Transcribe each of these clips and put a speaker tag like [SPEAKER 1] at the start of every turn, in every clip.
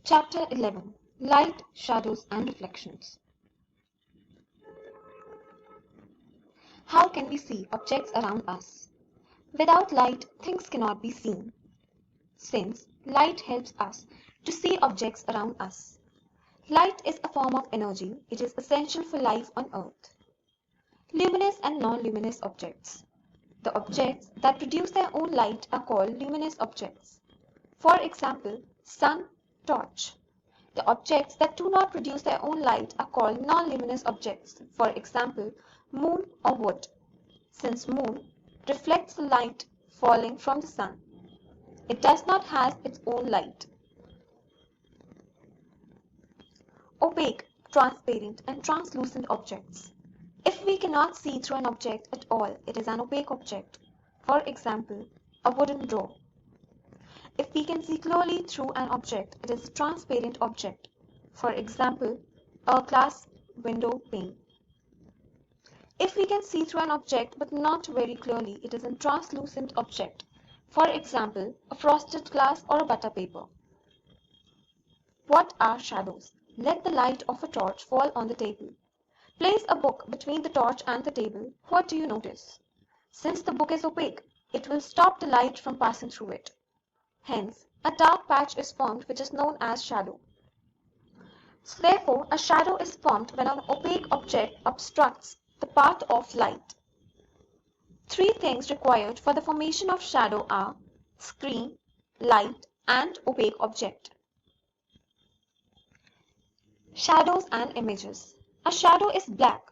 [SPEAKER 1] Chapter 11. Light, Shadows and Reflections. How can we see objects around us? Without light, things cannot be seen. Since light helps us to see objects around us. Light is a form of energy. It is essential for life on Earth. Luminous and non-luminous objects. The objects that produce their own light are called luminous objects. For example, sun, torch. The objects that do not produce their own light are called non-luminous objects. For example, moon or wood. Since moon reflects the light falling from the sun, it does not have its own light. Opaque, transparent, and translucent objects. If we cannot see through an object at all, it is an opaque object. For example, a wooden door. If we can see clearly through an object, it is a transparent object. For example, a glass window pane. If we can see through an object but not very clearly, it is a translucent object. For example, a frosted glass or a butter paper. What are shadows? Let the light of a torch fall on the table. Place a book between the torch and the table. What do you notice? Since the book is opaque, it will stop the light from passing through it. Hence, a dark patch is formed which is known as shadow. So therefore, a shadow is formed when an opaque object obstructs the path of light. Three things required for the formation of shadow are screen, light, and opaque object. Shadows and images. A shadow is black,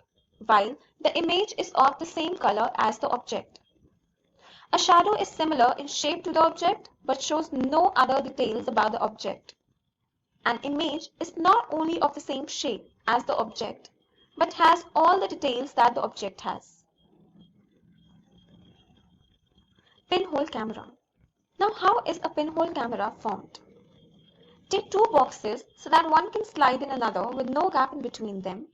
[SPEAKER 1] while the image is of the same color as the object. A shadow is similar in shape to the object, but shows no other details about the object. An image is not only of the same shape as the object, but has all the details that the object has. Pinhole camera. Now, how is a pinhole camera formed? Take two boxes so that one can slide in another with no gap in between them.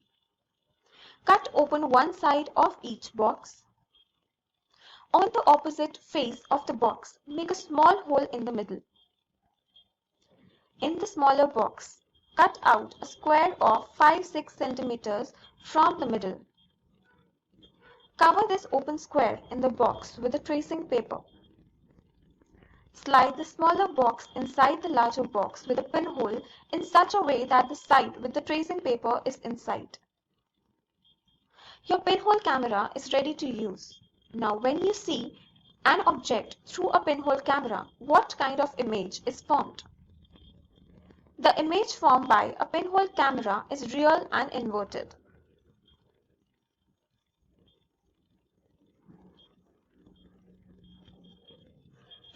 [SPEAKER 1] Cut open one side of each box. On the opposite face of the box, make a small hole in the middle. In the smaller box, cut out a square of 5-6 centimeters from the middle. Cover this open square in the box with a tracing paper. Slide the smaller box inside the larger box with a pinhole in such a way that the side with the tracing paper is inside. Your pinhole camera is ready to use. Now, when you see an object through a pinhole camera, what kind of image is formed? The image formed by a pinhole camera is real and inverted.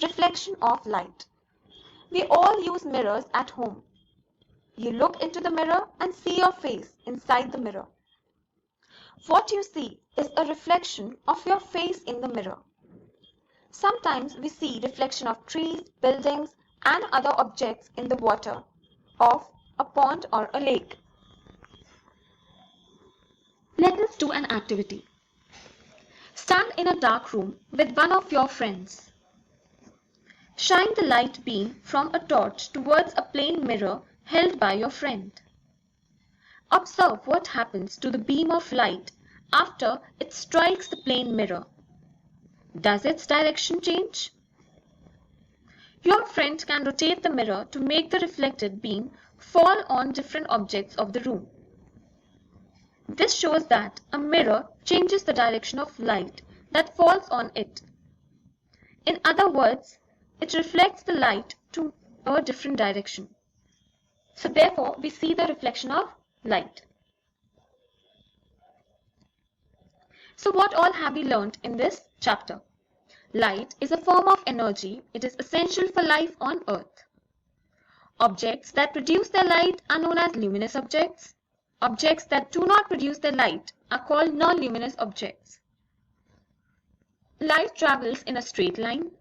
[SPEAKER 1] Reflection of light. We all use mirrors at home. You look into the mirror and see your face inside the mirror. What you see is a reflection of your face in the mirror. Sometimes we see reflection of trees, buildings, and other objects in the water of a pond or a lake. Let us do an activity. Stand in a dark room with one of your friends. Shine the light beam from a torch towards a plain mirror held by your friend. Observe what happens to the beam of light after it strikes the plain mirror. Does its direction change? Your friend can rotate the mirror to make the reflected beam fall on different objects of the room. This shows that a mirror changes the direction of light that falls on it. In other words, it reflects the light to a different direction. So therefore, we see the reflection of light. So what all have we learned in this chapter? Light is a form of energy. It is essential for life on Earth. Objects that produce their light are known as luminous objects. Objects that do not produce their light are called non-luminous objects. Light travels in a straight line.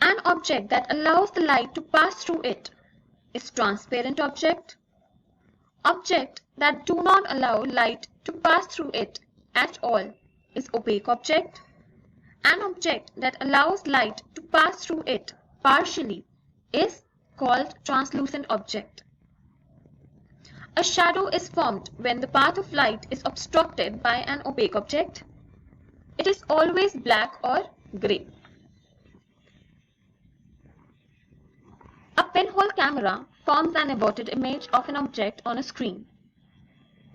[SPEAKER 1] An object that allows the light to pass through it is transparent object. Object that do not allow light to pass through it at all is opaque object. An object that allows light to pass through it partially is called translucent object. A shadow is formed when the path of light is obstructed by an opaque object. It is always black or gray. A pinhole camera forms an inverted image of an object on a screen.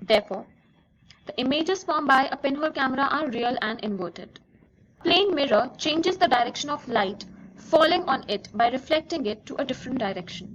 [SPEAKER 1] Therefore, the images formed by a pinhole camera are real and inverted. A plane mirror changes the direction of light falling on it by reflecting it to a different direction.